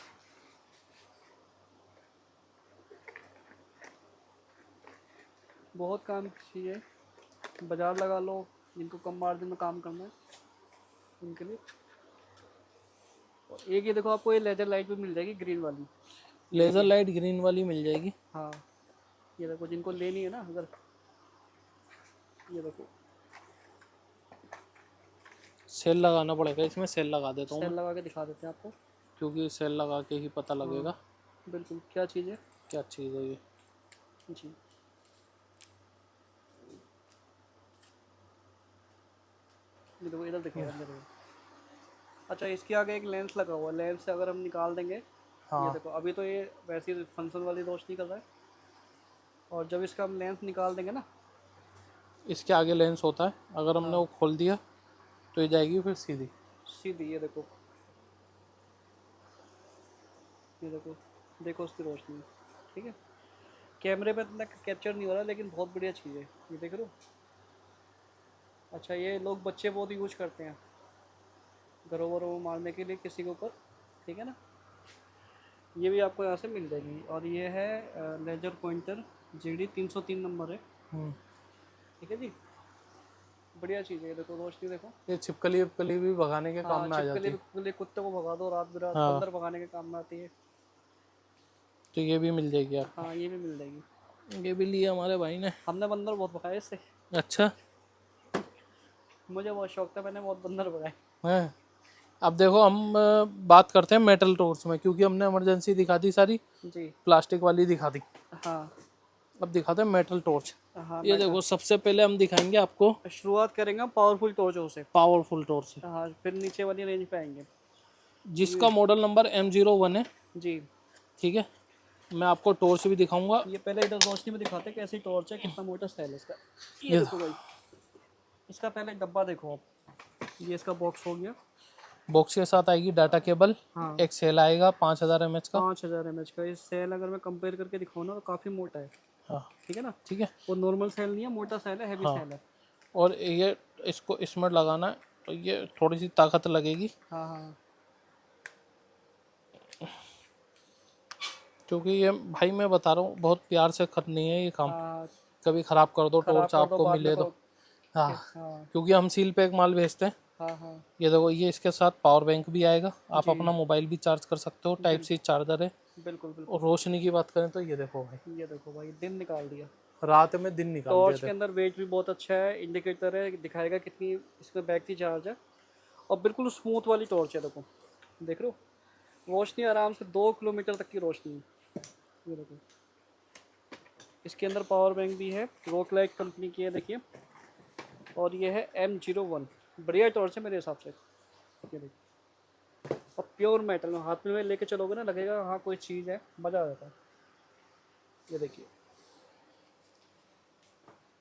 बहुत काम की चीज़ है, बाजार लगा लो, जिनको कम मार्जिन में काम करना है उनके लिए। एक ये देखो आपको ये लेजर लाइट भी मिल जाएगी ग्रीन वाली। लेजर लाइट ग्रीन वाली मिल जाएगी। हाँ ये देखो, जिनको लेनी है ना अगर, ये देखो सेल लगाना पड़ेगा इसमें, सेल लगा देता हूँ सेल मैं, लगा के दिखा देते हैं आपको। क्योंकि सेल लगा के ही पता लगेगा बिल्कुल, क्या चीज़ है क्या चीज़ है ये। जी। ये देखो इधर देखिए, अंदर देखो। अच्छा इसके आगे एक लेंस लगा हुआ है, लेंस से अगर हम निकाल देंगे, ये हाँ, देखो अभी तो ये वैसे ही फंक्शन वाली रोशनी कर रहा है, और जब इसका हम लेंस निकाल देंगे ना, इसके आगे लेंस होता है, अगर हमने वो खोल दिया तो ये जाएगी फिर सीधी। सीधी, ये देखो, ये देखो, देखो उसकी रोशनी, ठीक है। कैमरे पे इतना कैप्चर नहीं हो रहा, लेकिन बहुत बढ़िया चीज़ है, ये देख रहे हो। अच्छा ये लोग बच्चे बहुत यूज करते हैं घरों वरों में मारने के लिए किसी के ऊपर, ठीक है ना। ये भी आपको यहाँ से मिल जाएगी, और ये है लेजर पॉइंटर GD 303 नंबर है, ठीक है जी। बढ़िया चीज़ है, ये देखो रोशनी देखो। ये छिपकली विपकली भी भगाने के काम हाँ में आ जाती छिपकली है। विपकली, कुत्ते को भगा दो रात बिरात, हाँ, बंदर भगाने के काम में आती है। तो ये भी मिल जाएगी आपको। हाँ ये भी मिल जाएगी। ये भी लिए हमारे भाई ने। हमने बंदर बहुत भगाए इससे, अच्छा मुझे बहुत शौक था, मैंने बहुत बंदर भगाए। है। अब देखो हम बात करते हैं मेटल टॉर्च में, क्योंकि हमने इमरजेंसी दिखा दी सारी, जी प्लास्टिक वाली दिखा दी। हाँ। अब दिखाते हैं मेटल टॉर्च। हाँ ये मैं देखो सबसे पहले हम दिखाएंगे आपको शुरुआत करेंगे पावरफुल टॉर्चों से। पावरफुल टॉर्च से, हाँ फिर नीचे वाली रेंज पे आएंगे। जिसका मॉडल नंबर M01 है, जी ठीक है। मैं आपको टॉर्च भी दिखाऊंगा। ये पहले इधर रोशनी में दिखाते हैं कैसी टॉर्च है, कितना मोटा स्टाइल है इसका। ये ये देखो भाई, इसका पहले डब्बा देखो आप, ये इसका बॉक्स हो गया। बॉक्स के साथ आएगी डाटा केबल, हाँ एक सेल आएगा 5000 mAh का। 5000 mAh का। इस सेल अगर मैं कंपेयर करके दिखाऊँ ना तो काफ़ी मोटा है, हाँ ठीक है ना। ठीक है। वो नॉर्मल सेल नहीं है, मोटा सेल है, हैवी हाँ, सेल है। और ये इसको इसमें लगाना है तो ये थोड़ी सी ताकत लगेगी, हाँ हाँ क्योंकि ये भाई मैं बता रहा हूँ बहुत प्यार से करनी है ये काम। हाँ। कभी खराब कर दो खराब टॉर्च कर दो आपको बाद में मिले तो। तो। हाँ, हाँ क्योंकि हम सील पैक माल भेजते हैं। हाँ हाँ ये देखो ये इसके साथ पावर बैंक भी आएगा, आप जी। अपना मोबाइल भी चार्ज कर सकते हो, टाइप सी चार्जर है। बिल्कुल बिल्कुल। और रोशनी की बात करें तो ये देखो भाई, ये देखो भाई, दिन निकाल दिया। रात में दिन निकाल दिया टॉर्च के थे। अंदर वेट भी बहुत अच्छा है, इंडिकेटर है, दिखाएगा कितनी इसमें बैटरी चार्ज है। और बिल्कुल स्मूथ वाली टॉर्च है, देखो देख रहे हो, रोशनी आराम से 2 किलोमीटर तक की रोशनी है। ये देखो, इसके अंदर पावर बैंक भी है, रॉक लाइट कंपनी की है, देखिए। और ये है M01, बढ़िया टॉर्च है मेरे हिसाब से। ये देखिए, और प्योर मेटल में हाथ में लेके चलोगे ना, लगेगा हाँ कोई चीज़ है, मज़ा आ जाता है। ये देखिए,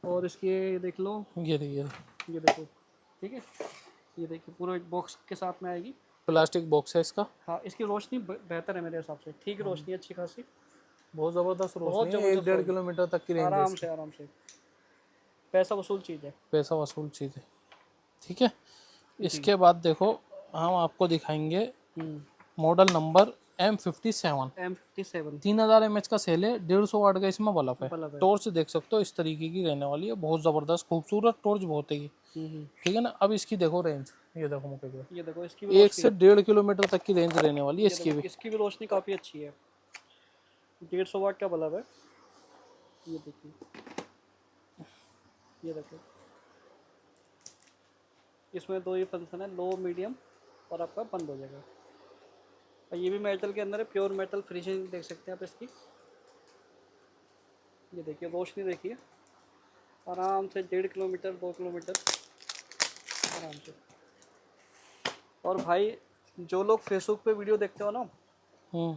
और इसके ये देख लो, ये देखिए ये देखो, ठीक है। ये देखिए पूरा एक बॉक्स के साथ में आएगी। प्लास्टिक बॉक्स है इसका। हाँ इसकी रोशनी बेहतर है मेरे हिसाब से, ठीक है, रोशनी अच्छी खासी, बहुत ज़बरदस्त बहुत रोशनी है, ज़बरदस्त 1-1.5 रोशनी, किलोमीटर तक की रेंज है आराम इसकी। से आराम से, पैसा वसूल चीज़ है। पैसा वसूल चीज़ है, ठीक है। जी। इसके बाद देखो हम आपको दिखाएंगे model number M57। M57 3000 mAh का सेल है, 150 वाट का इसमें बल्ब है। बल्ब है। टॉर्च देख सकते हो इस तरीके की रहने वाली है, बहुत ज़बरदस्त खूबसूरत टॉर्च बहुत है ये, हम्म। ठीक है ना। अब इसकी देखो रेंज, ये देखो मुकेश भाई, ये देखो इसकी भी 1 रोशनी, से 1.5 किलोमीटर तक की रेंज रहने वाली है ये इसकी देखो भी। इसकी भी रोशनी काफ़ी अच्छी है, 150 वाट का बल्ब है। ये देखिए, ये देखो, इसमें 2 ही फंक्शन है, लो मीडियम, और आपका बंद हो जाएगा। और ये भी मेटल के अंदर है, प्योर मेटल फिनिशिंग देख सकते हैं आप इसकी। ये देखिए रोशनी देखिए, आराम से 1.5 किलोमीटर 2 किलोमीटर आराम से। और भाई जो लोग फेसबुक पे वीडियो देखते हो ना,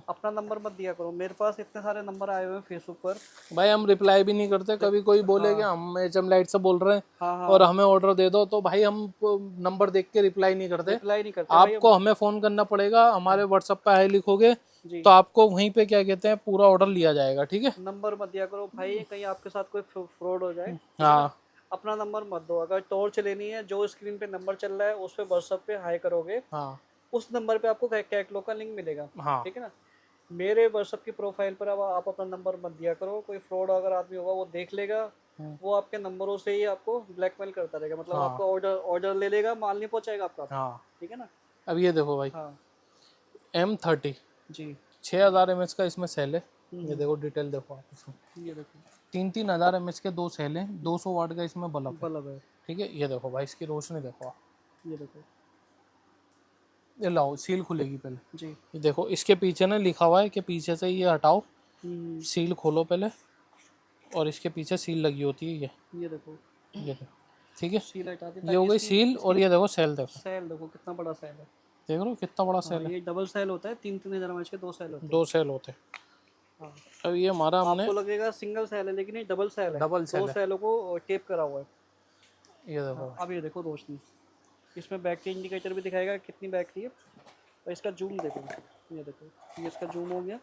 अपना नंबर मत दिया करो, मेरे पास इतने सारे नंबर आए हुए हैं फेसबुक पर। भाई हम रिप्लाई भी नहीं करते, कभी कोई बोले कि हम HM लाइट से बोल रहे हैं हाँ हाँ और हमें ऑर्डर दे दो, तो भाई हम नंबर देख के रिप्लाई नहीं करते। रिप्लाई नहीं करते भाई। आपको हमें फ़ोन करना पड़ेगा, हमारे व्हाट्सएप पे हाई लिखोगे जी, तो आपको वहीं पे क्या कहते हैं पूरा ऑर्डर लिया जाएगा, ठीक है। नंबर मत दिया करो भाई, कहीं आपके साथ कोई फ्रॉड हो जाए। हाँ अपना नंबर मत दो, अगर टॉर्च लेनी है जो स्क्रीन पे नंबर चल रहा है उस पर व्हाट्सएप पे हाई करोगे, हाँ उस नंबर पे आपको कैटलॉग का लिंक मिलेगा, हाँ ठीक है ना। मेरे व्हाट्सएप की प्रोफाइल पर अब आप अपना नंबर मत दिया करो, कोई फ्रॉड अगर आदमी होगा वो देख लेगा, वो आपके नंबरों से ही आपको ब्लैकमेल करता रहेगा, मतलब हाँ आपका ऑर्डर ऑर्डर ले लेगा, माल नहीं पहुंचाएगा आपका, हाँ। ठीक है ना। अब ये देखो भाई, हाँ M30 जी। 6000 mAh का इसमें सेल है। ये देखो डिटेल देखो आप इसमें, ये देखो 3000 mAh के दो सेल हैं, 200 वाट का इसमें बल्ब है। बल्ब है। ठीक है, ये देखो भाई इसकी रोशनी देखो आप। ये देखो ये लाओ सील खुलेगी पहले। जी। ये देखो इसके पीछे ना लिखा हुआ है कि पीछे से ये हटाओ, सील खोलो पहले, और इसके पीछे सील लगी होती है ये देखो ये देखो। ठीक है, सील हटा दी ये हो गई सील, और ये देखो सेल देखो, सेल देखो कितना बड़ा सेल है। देख रहे हो कितना बड़ा हाँ, सेल है। ये डबल सेल होता है, 3-3 हजार के 2 सेल होते हैं। दो सेल होते हैं। हाँ। अब ये हमारा हमने आपको लगेगा सिंगल सेल है, लेकिन ये डबल सेल है। डबल सेल दो है। सेलों को टेप करा हुआ है। ये देखो अब ये देखो रोशनी, इसमें बैटरी इंडिकेटर भी दिखाएगा कितनी बैटरी है, और इसका जूम देखो। ये देखो, ये इसका जूम हो गया,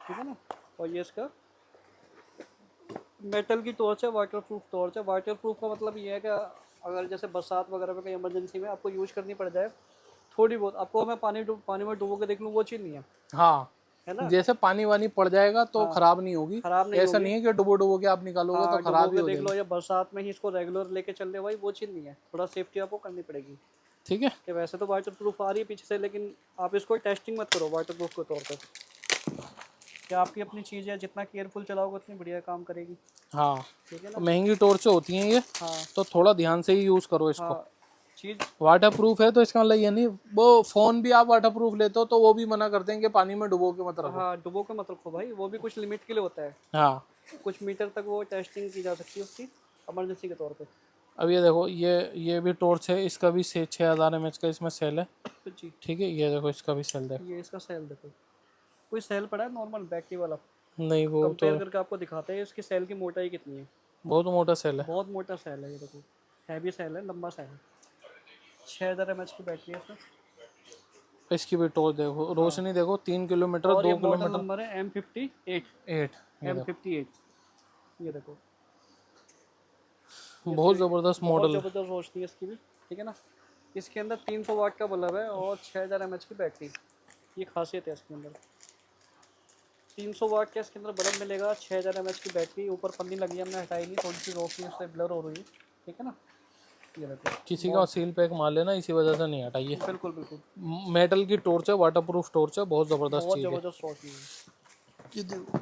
ठीक है ना। और ये इसका मेटल की टॉर्च है, वाटर प्रूफ टॉर्च है। वाटर प्रूफ का मतलब ये है कि अगर जैसे बरसात वगैरह में कहीं इमरजेंसी में आपको यूज करनी पड़ जाए थोड़ी बहुत, आपको मैं पानी में डुबो के देख लूँ वो चीज़ नहीं है, हाँ, है ना। जैसे पानी वानी पड़ जाएगा तो हाँ, खराब नहीं होगी। खराब नहीं ऐसा होगी। नहीं है कि डुबो डुबो के आप निकालोगे हाँ, तो खराब डुबो ही के हो देख लो, जाएगी। या बरसात में ही इसको रेगुलर लेके चल रहे भाई, वो चीज़ नहीं है। थोड़ा सेफ्टी आपको करनी पड़ेगी। ठीक है, कि वैसे तो वाटर प्रूफ आ रही है पीछे से, लेकिन आप इसको टेस्टिंग मत करो वाटर प्रूफ के तौर पर। क्या आपकी अपनी चीज़ है, जितना केयरफुल चलाओगे उतनी बढ़िया काम करेगी। हाँ, ठीक है तो ना। महंगी टॉर्चें होती हैं ये, हाँ तो थोड़ा ध्यान से ही यूज करो इसको। हाँ, चीज़ वाटर प्रूफ है तो इसका मतलब ये नहीं, वो फोन भी आप वाटर प्रूफ लेते हो तो वो भी मना करते हैं कि पानी में डुबो के मत रखो। हाँ, डुबो के मत रखो भाई, वो भी कुछ लिमिट के लिए होता है। हाँ, कुछ मीटर तक वो टेस्टिंग की जा सकती है उसकी, इमरजेंसी के तौर पे। अब ये देखो ये भी टॉर्च है, इसका भी 6000 mAh का इसमें सेल है। जी। ठीक है, ये देखो इसका भी सेल देखो। ये इसका सेल देखो, कोई सेल पड़ा है नॉर्मल बैटरी वाला, नहीं, वो कंपेयर तो करके आपको दिखाते हैं इसकी सेल की मोटाई कितनी है। बहुत मोटा सेल है। बहुत मोटा सेल है, ये देखो हैवी सेल है, लंबा सेल है। 6000 mAh की बैटरी है इसमें। इसकी भी टॉर्च देखो, रोशनी देखो, 3 किलोमीटर, और 2 ये मॉडल किलोमीटर, नंबर है M58। 8। ये देखो बहुत जबरदस्त बहुत मॉडल। ज़बरदस्त रोशनी है इसकी भी, ठीक है ना। इसके अंदर 300 वाट का बल्ब है और 6000 mAh की बैटरी, ये खासियत है इसके अंदर। 300 वाट का इसके अंदर बल्ब मिलेगा, 6000 mAh की बैटरी। ऊपर पन्नी लगी है, हमने हटाई नहीं, थोड़ी सी रोशनी उससे ब्लर हो रही है, ठीक है ना। ये देखो किसी का सील पैक मार लेना, इसी वजह से नहीं हटाइए। बिल्कुल बिल्कुल, मेटल की टॉर्च है, वाटर प्रूफ टॉर्च है, बहुत जबरदस्त बहुत चीज है। ज़बरदस्त रोशनी है। ये देखो,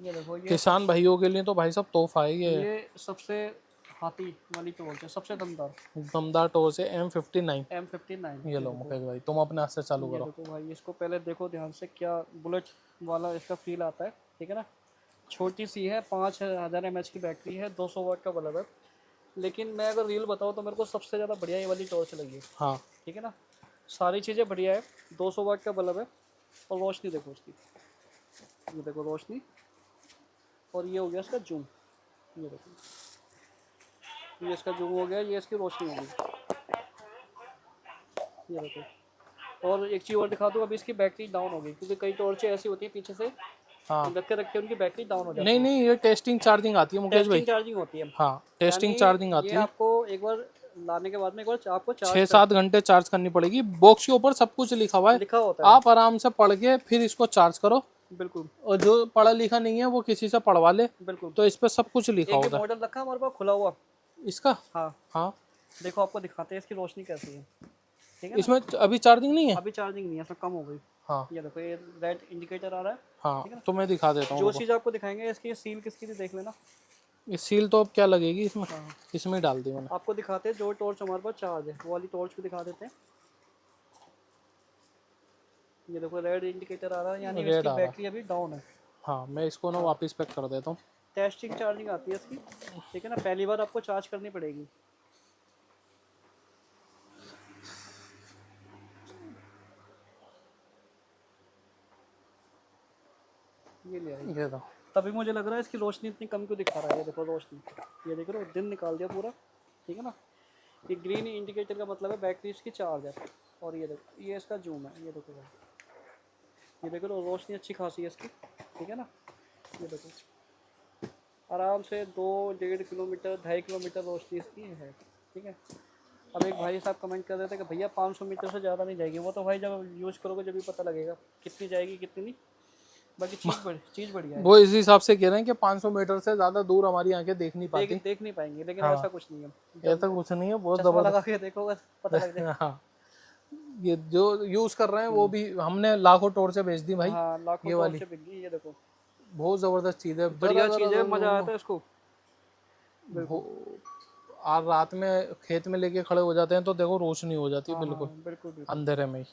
ये देखो, किसान भाइयों के लिए तो भाई साहब तोहफा है ये सबसे हाथी वाली टॉर्च है, सबसे दमदार दमदार टॉर्च है, M59। M59। ये लो मुकेश भाई, तुम अपने हाथ से चालू ये करो। देखो भाई, इसको पहले देखो ध्यान से, क्या बुलेट वाला इसका फील आता है, ठीक है ना। छोटी सी है, 5000 mAh की बैटरी है, 200 वाट का बल्ब है। लेकिन मैं अगर रील बताऊँ तो मेरे को सबसे ज़्यादा बढ़िया ये वाली टॉर्च लगी है, हाँ, ठीक है ना। सारी चीज़ें बढ़िया है, 200 वाट का बल्ब है, और रोशनी देखो उसकी। ये देखो रोशनी, और ये हो गया इसका जूम। ये देखो, ये इसका जूम हो गया, ये इसकी रोशनी होगी। ये देखो, और एक चीज़ और दिखा दूँ, अभी इसकी बैटरी डाउन हो गई, क्योंकि कई टॉर्चें ऐसी होती है पीछे से हाँ, रख के उनकी बैटरी डाउन हो जाती नहीं है। नहीं, ये टेस्टिंग चार्जिंग आती है मुकेश भाई। टेस्टिंग चार्जिंग होती है, हाँ, टेस्टिंग यानी चार्जिंग आती ये है। आपको एक बार लाने के बाद में एक बार आपको चार्ज 6-7 घंटे चार्ज करनी पड़ेगी। बॉक्स के ऊपर सब कुछ लिखा हुआ है, लिखा होता है। आप आराम से पढ़ के फिर इसको चार्ज करो। बिल्कुल और जो पढ़ा लिखा नहीं है वो किसी से पढ़वा ले, बिल्कुल। तो इस पे सब कुछ लिखा एक होता है मॉडल रखा है हमारे पास खुला हुआ इसका। हाँ, हाँ, देखो आपको दिखाते हैं इसकी रोशनी कैसी है, ठीक है ना। इसमें अभी चार्जिंग नहीं है। अभी चार्जिंग नहीं है, इसमें कम हो गई। हाँ ये देखो, ये रेड इंडिकेटर आ रहा है। हाँ, तो मैं दिखा देता जो हूँ। चीज़ आपको दिखाएंगे, इसकी सील किसकी थी देख लेना। ये सील तो अब क्या लगेगी इसमें, हाँ, इसमें ही डाल दी मैंने। आपको दिखाते हैं जो टॉर्च हमारे पास चार्ज है, वो वाली टॉर्च भी दिखा देते हैं। ये देखो रेड इंडिकेटर आ रहा है, यानी रेड इसकी आ रहा है। बैटरी अभी डाउन है। हाँ, मैं इसको ना वापस पैक कर देता हूँ। टेस्टिंग चार्जिंग आती है इसकी, ठीक है ना। पहली बार आपको चार्ज करनी पड़ेगी। ये ले आई, ये दो। तभी मुझे लग रहा है इसकी रोशनी इतनी कम क्यों दिखा रहा है। ये देखो रोशनी, ये देख रहे हो, दिन निकाल दिया पूरा, ठीक है ना। ये ग्रीन इंडिकेटर का मतलब है बैटरी इसकी चार्ज है। और ये देखो, ये इसका जूम है, ये देखो भाई, ये देखो रोशनी अच्छी खासी है इसकी, ठीक है ना। ये देखो आराम से 2-1.5 किलोमीटर 2.5 किलोमीटर रोशनी इसकी है, ठीक है। अब एक भाई साहब कमेंट कर रहे थे कि भैया 500 मीटर से ज़्यादा नहीं जाएगी। वो तो भाई जब यूज़ करोगे जब भी पता लगेगा कितनी जाएगी कितनी नहीं। बाकी चीज़ बढ़िया है। वो इस हिसाब से कह रहे हैं कि 500 मीटर से ज्यादा दूर हमारी आंखें देख नहीं पाती। देख नहीं पाएंगे, लेकिन हाँ। ऐसा कुछ नहीं है। ऐसा कुछ नहीं है, बहुत चश्मा जबरदस्त। लगा के देखो बस पता लग जाएगा। हाँ, ये जो यूज कर रहे हैं वो भी हमने लाखों टॉर्चें बेच दी भाई। हाँ लाखों ये वाली टॉर्च बिक गई, ये देखो बहुत जबरदस्त चीज है, बढ़िया चीज है, मजा आया था इसको। वो आज रात में खेत में लेके खड़े हो जाते हैं तो देखो रोशनी हो जाती है हाँ हाँ बिल्कुल बिल्कुल बिल्कुल। अंधेरे में ही।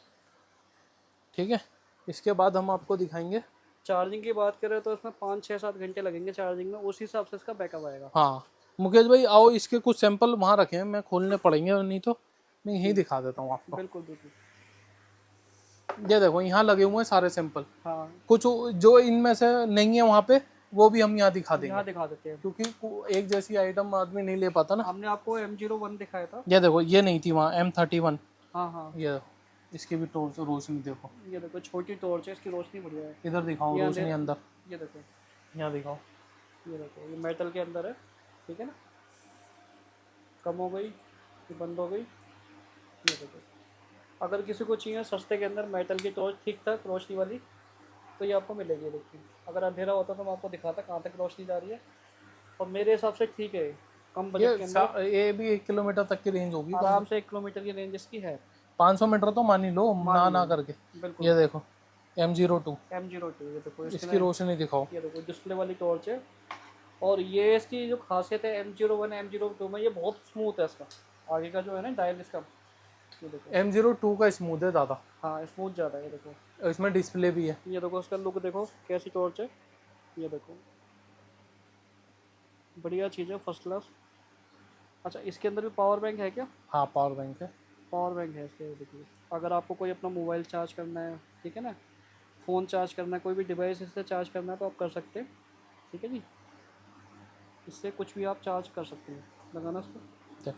ठीक है, इसके बाद हम आपको दिखाएंगे। चार्जिंग की बात करें तो इसमें 5 6 7 घंटे लगेंगे चार्जिंग में, उस हिसाब से इसका बैकअप आएगा। हाँ मुकेश भाई आओ, इसके कुछ सैंपल वहाँ रखे हैं, मैं खोलने पड़ेंगे नहीं तो मैं यहीं दिखा देता हूँ आपको। बिल्कुल बिल्कुल। ये देखो यहाँ लगे हुए हैं सारे सैंपल, हाँ कुछ जो इनमें से नहीं है वहाँ पे वो भी हम यहाँ दिखा देंगे, यहाँ दिखा देते हैं। क्योंकि एक जैसी आइटम आदमी नहीं ले पाता ना। हमने आपको M01 दिखाया था। ये देखो ये नहीं थी वहाँ M31। हाँ हाँ ये देखो, इसकी भी टॉर्च रोशनी देखो, ये देखो छोटी टॉर्च है, इसकी रोशनी बढ़िया है। इधर दिखाओ ये रोशनी अंदर, ये देखो, यहाँ दिखाओ। ये देखो ये मेटल के अंदर है, ठीक है ना। कम हो गई, ये बंद हो गई, ये देखो। अगर किसी को चाहिए सस्ते के अंदर मेटल की टॉर्च ठीक ठाक रोशनी वाली, तो ये आपको मिलेगी। देखिए अगर अंधेरा होता तो मैं आपको दिखाता कहाँ तक रोशनी जा रही है, और मेरे हिसाब से ठीक है, कम बजट के अंदर ये भी 1 किलोमीटर तक की रेंज होगी, आराम से 1 किलोमीटर की रेंज इसकी है। 500 मीटर तो मान ही लो ना ना करके। बिल्कुल। ये देखो M02, M02, ये देखो इसकी रोशनी दिखाओ। ये देखो डिस्प्ले वाली टॉर्च है। और ये इसकी जो खासियत है M01 M02 में, ये बहुत स्मूथ है इसका आगे का जो है ना डायल इसका, ये देखो। M02 का स्मूथ है ज़्यादा, हाँ स्मूथ ज़्यादा है, ये देखो। और इसमें डिस्प्ले भी है। ये देखो उसका लुक देखो कैसी टॉर्च है, ये देखो बढ़िया चीज़ है, फर्स्ट क्लास। अच्छा इसके अंदर भी पावर बैंक है क्या? हाँ पावर बैंक है। पावर बैंक है इसके, देखिए अगर आपको कोई अपना मोबाइल चार्ज करना है, ठीक है ना, फ़ोन चार्ज करना है, कोई भी डिवाइस इससे चार्ज करना है तो आप कर सकते हैं, ठीक है जी। इससे कुछ भी आप चार्ज कर सकते हैं, लगाना इसको। ठीक।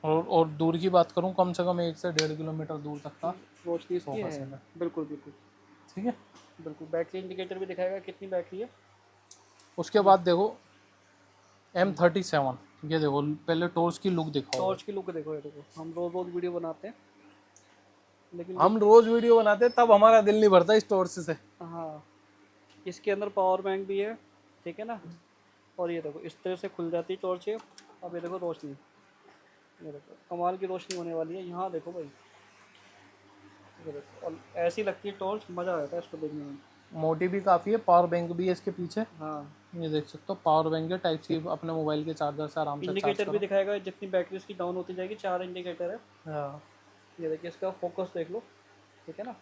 और दूर की बात करूँ, कम से कम 1 से 1.5 किलोमीटर दूर तक का रोशनी इसकी फोकस है, है। बिल्कुल बिल्कुल ठीक है, बिल्कुल। बैटरी इंडिकेटर भी दिखाएगा कितनी बैटरी है। उसके बाद देखो M37, ये देखो पहले टॉर्च की लुक दिखाओ। टॉर्च की लुक देखो, ये देखो। हम रोज रोज वीडियो बनाते हैं, लेकिन हम रोज वीडियो बनाते हैं तब हमारा दिल नहीं भरता इस टॉर्च से। हाँ इसके अंदर पावर बैंक भी है, ठीक है ना। और ये देखो इस तरह से खुल जाती है टॉर्च है। अब ये देखो रोशनी, ये देखो कमाल की रोशनी होने वाली है। यहाँ देखो भाई, ये देखो, और ऐसी लगती है टॉर्च, मज़ा आता है इसको देखने में। मोटी भी काफ़ी है, पावर बैंक भी है इसके पीछे, हाँ ये देख सकते हो। पावर बैंक है टाइप सी, अपने मोबाइल के चार्जर से आराम से चार्ज इंडिकेटर भी करो। दिखाएगा जितनी बैटरी इसकी डाउन होती जाएगी, 4 इंडिकेटर है। हाँ ये देखिए इसका फोकस देख लो, ठीक है ना,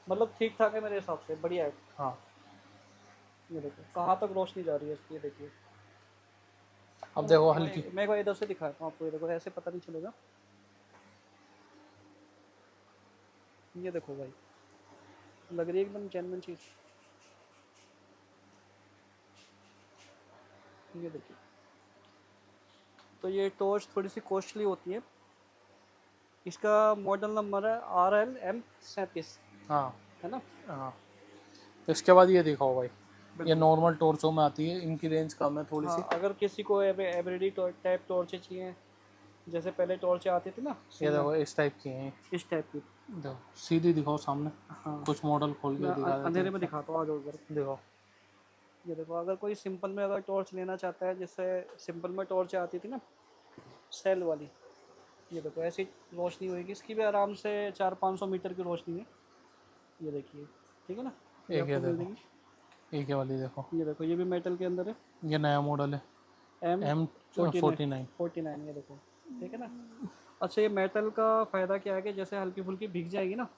मतलब ठीक ठाक है मेरे हिसाब से, बढ़िया है। हाँ। ये देखो कहाँ तक रोशनी जा रही है इसकी, ये देखिए। अब देखो हल्की, मैं एक बार इधर से दिखाता हूँ आपको, ये देखो ऐसे पता नहीं चलेगा। ये देखो भाई, लग रही है एकदम जेन्युइन चीज़। ये देखिए, तो ये टॉर्च थोड़ी सी कॉस्टली होती है। इसका मॉडल नंबर है RLM37, हाँ है ना। हाँ। इसके बाद ये दिखाओ भाई, ये नॉर्मल टॉर्चों में आती है, इनकी रेंज कम है थोड़ी सी। हाँ अगर किसी को एवरीडे टाइप टॉर्चें चाहिए, जैसे पहले टॉर्चें आती थी ना, ये देखो इस टाइप की हैं, इस टाइप की। देखो सीधी दिखाओ सामने। हाँ कुछ मॉडल खोल के मैं दिखा देते अंधेरे हैं, में दिखाता हूँ, आ जाओ उधर। देखो। ये देखो अगर कोई सिंपल में अगर टॉर्च लेना चाहता है, जैसे सिंपल में टॉर्च आती थी ना सेल वाली, ये देखो ऐसी रोशनी होगी इसकी भी, आराम से 400-500 मीटर की रोशनी है। ये देखिए, ठीक है ना, ये एक ये आपको मिल देखो, जाएगी। एक ये वाली देखो, ये देखो ये भी मेटल के अंदर है, ये नया मॉडल है M49। M49, ये देखो, ठीक है ना। अच्छा ये मेटल का फ़ायदा क्या है कि जैसे हल्की फुल्की भीग जाएगी ना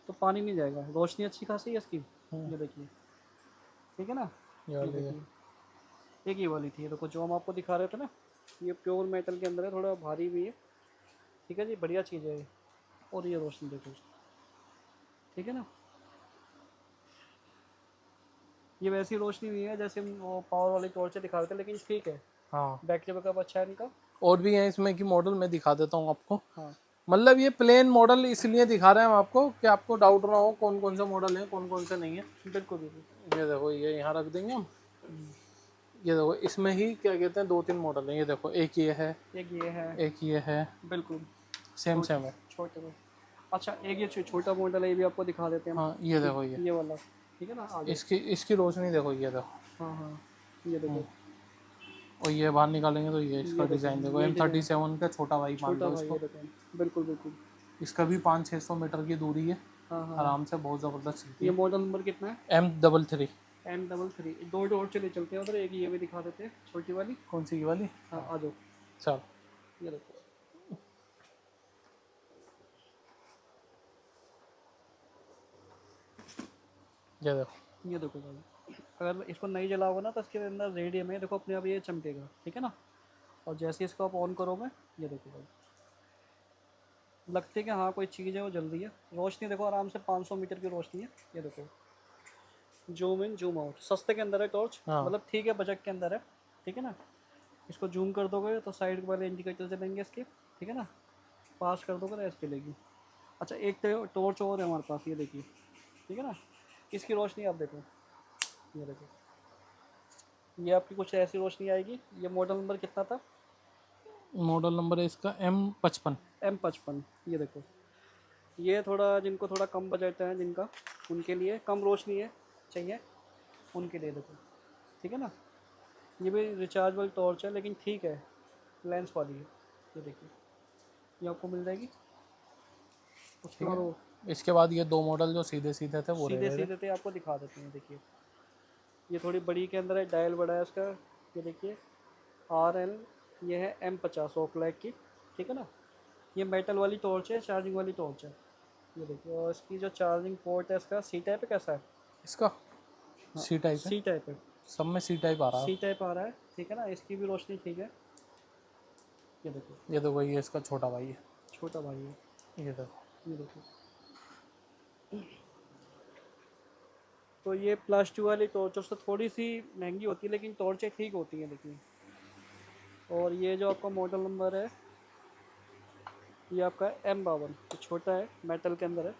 तो पानी नहीं जाएगा, रोशनी अच्छी खासी है इसकी। ये देखिए, ठीक है ना। ये ये वाली है। देखिए एक ये वाली थी, ये देखो जो हम आपको दिखा रहे थे ना, ये प्योर मेटल के अंदर है, थोड़ा भारी भी है, ठीक है जी, बढ़िया चीज़ है ये। और ये रोशनी देखो उसकी, ठीक है ना। ये वैसी रोशनी नहीं है जैसे हम वो पावर वाली टॉर्च दिखा रहे थे, लेकिन ठीक है, हाँ बैटरी बैकअप अच्छा है इनका। और भी है इसमें की मॉडल, मैं दिखा देता हूँ आपको। हाँ मतलब ये प्लेन मॉडल इसलिए दिखा रहे हैं हम आपको कि आपको डाउट ना हो कौन कौन से मॉडल हैं कौन कौन से नहीं है। बिल्कुल बिल्कुल। ये देखो ये यहाँ रख देंगे हम। ये देखो इसमें ही क्या कहते हैं 2-3 मॉडल हैं, ये देखो एक ये है, एक ये है, एक ये है, बिल्कुल सेम सेम है। छोटे में। अच्छा एक ये छोटा मॉडल है, ये भी आपको दिखा देते हैं हम। हाँ ये देखो ये वाला, ठीक है ना, आगे। इसकी रोशनी देखो, ये देखो। हाँ हाँ ये देखो, और ये बाहर निकालेंगे तो ये इसका देखो, डिज़ाइन देखो, ये M37 का छोटा भाई मान छोटा लो भाई, इसको। ये देखो, बिल्कुल बिल्कुल। इसका भी 500-600 मीटर की दूरी है, हाँ हाँ। आराम से बहुत ज़बरदस्त चलती ये है। मॉडल नंबर कितना है? M33। M33। दो डोर चले चलते हैं उधर, एक ये भी दिखा देते हैं छोटी वाली। कौन सी ये वाली? हाँ आ जाओ, चल, ये देखो। ये देखो। ये देखो भाई, अगर इसको नहीं जलाओगे ना तो इसके अंदर रेडियम है, देखो अपने आप ये चमकेगा, ठीक है ना। और जैसे इसको आप ऑन करोगे, ये देखो भाई, लगती है कि हाँ कोई चीज़ है वो जल रही है। रोशनी देखो आराम से 500 मीटर की रोशनी है। ये देखो, जूम इन जूम आउट, सस्ते के अंदर है टॉर्च, हाँ। मतलब ठीक है, बजट के अंदर है, ठीक है ना। इसको जूम कर दोगे तो साइड वाले इंडिकेटर चलेंगे इसके, ठीक है ना। पास कर दोगे तो ऐसे चलेगी। अच्छा, एक तो टॉर्च और है हमारे पास, ये देखिए, ठीक है ना। इसकी रोशनी आप देखो, ये देखो, ये आपकी कुछ ऐसी रोशनी आएगी। ये मॉडल नंबर कितना था? मॉडल नंबर है इसका M55। M55। ये देखो, ये थोड़ा जिनको थोड़ा कम बजट है जिनका, उनके लिए कम रोशनी है चाहिए, उनके लिए देखो, ठीक है ना। ये भी रिचार्जेबल टॉर्च है लेकिन ठीक है, लेंस वाली है। ये देखिए, ये आपको मिल जाएगी। उसके बाद वो इसके बाद ये दो मॉडल जो सीधे सीधे थे वो सीधे रह गए। सीधे थे, आपको दिखा देते हैं। देखिए, ये थोड़ी बड़ी के अंदर है, डायल बड़ा है इसका। ये देखिए, RL, ये है M50 ओकलैक की, ठीक है ना। ये मेटल वाली टॉर्च है, चार्जिंग वाली टॉर्च है। ये देखिए, और इसकी जो चार्जिंग पोर्ट है इसका C टाइप है। कैसा है इसका? C टाइप है, C टाइप है, सब में C टाइप आ रहा है। C टाइप आ रहा है, ठीक है ना। इसकी भी रोशनी ठीक है। ये देखो, ये देखो, ये इसका छोटा भाई है। छोटा भाई है। ये देखो। ये देखो, तो ये +2 वाली टॉर्चों से थोड़ी सी महंगी होती है लेकिन टॉर्चें ठीक होती हैं, देखिए। और ये जो आपका मॉडल नंबर है, ये आपका M52, तो छोटा है, मेटल के अंदर है।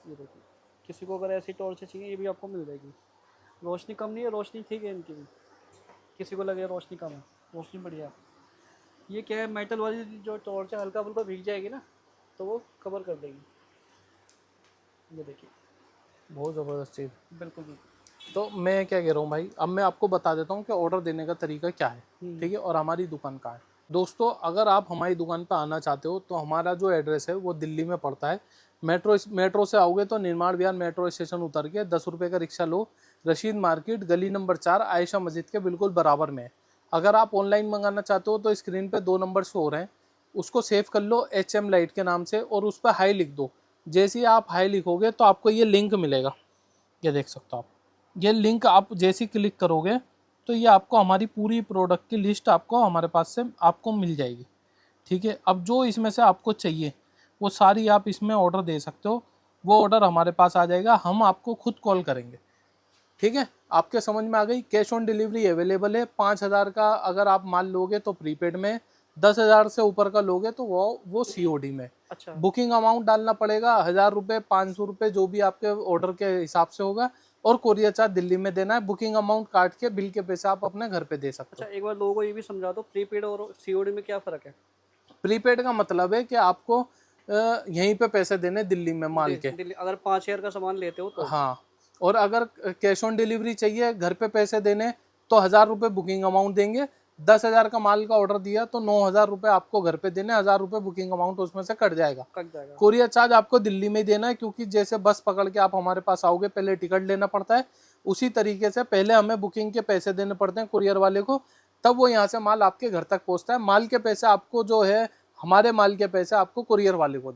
ये देखिए, किसी को अगर ऐसी टॉर्चें चाहिए, ये भी आपको मिल जाएगी। रोशनी कम नहीं है, रोशनी ठीक है इनकी भी। किसी को लगे रोशनी कम है, रोशनी बढ़िया। ये क्या है, मेटल वाली जो टॉर्च है, हल्का फुल्का भीग जाएगी ना तो वो कवर कर देगी। ये देखिए, बहुत ज़बरदस्त चीज़। बिल्कुल बिल्कुल। तो मैं क्या कह रहा हूँ भाई, अब मैं आपको बता देता हूँ कि ऑर्डर देने का तरीका क्या है, ठीक है, और हमारी दुकान कहाँ है। दोस्तों, अगर आप हमारी दुकान पर आना चाहते हो तो हमारा जो एड्रेस है वो दिल्ली में पड़ता है। मेट्रो से आओगे तो निर्माण विहार मेट्रो स्टेशन उतर के 10 रुपये का रिक्शा लो, रशीद मार्केट गली नंबर 4 आयशा मस्जिद के बिल्कुल बराबर में है। अगर आप ऑनलाइन मंगाना चाहते हो तो स्क्रीन पे 2 नंबर शो हो रहे हैं, उसको सेव कर लो HM लाइट के नाम से और उस पर हाई लिख दो। जैसे ही आप हाई लिखोगे तो आपको ये लिंक मिलेगा, ये देख सकते हो आप। ये लिंक आप जैसे ही क्लिक करोगे तो ये आपको हमारी पूरी प्रोडक्ट की लिस्ट आपको हमारे पास से आपको मिल जाएगी, ठीक है। अब जो इसमें से आपको चाहिए वो सारी आप इसमें ऑर्डर दे सकते हो। वो ऑर्डर हमारे पास आ जाएगा, हम आपको खुद कॉल करेंगे, ठीक है। आपके समझ में आ गई। कैश ऑन डिलीवरी अवेलेबल है। 5,000 का अगर आप माल लोगे तो प्रीपेड में, 10,000 से ऊपर का लोगे तो वो COD में। अच्छा, बुकिंग अमाउंट डालना पड़ेगा 1,000 रुपये, 500 रुपये, जो भी आपके ऑर्डर के हिसाब से होगा, और कोरियर चार्ज दिल्ली में देना है। बुकिंग अमाउंट काट के बिल के पैसे आप अपने घर पे दे सकते अच्छा, हो। एक बार लोगों को ये भी समझा दो, प्रीपेड और COD में क्या फ़र्क है? प्रीपेड का मतलब है कि आपको यहीं पे पैसे देने दिल्ली में माल के। दिल्ली अगर 5,000 का सामान लेते हो तो? हाँ, और अगर कैश ऑन डिलीवरी चाहिए, घर पे पैसे देने, तो 1,000 रुपये बुकिंग अमाउंट देंगे। 10,000 का माल का ऑर्डर दिया तो 9,000 रुपये आपको घर पे देने, 1,000 रुपये बुकिंग अमाउंट उसमें से कट जाएगा। कट जाएगा। कोरियर चार्ज आपको दिल्ली में ही देना है, क्योंकि जैसे बस पकड़ के आप हमारे पास आओगे पहले टिकट लेना पड़ता है, उसी तरीके से पहले हमें बुकिंग के पैसे देने पड़ते हैं कुरियर वाले को, तब वो यहाँ से माल आपके घर तक पहुँचता है। माल के पैसे आपको जो है, हमारे माल के पैसे आपको कुरियर वाले को दे।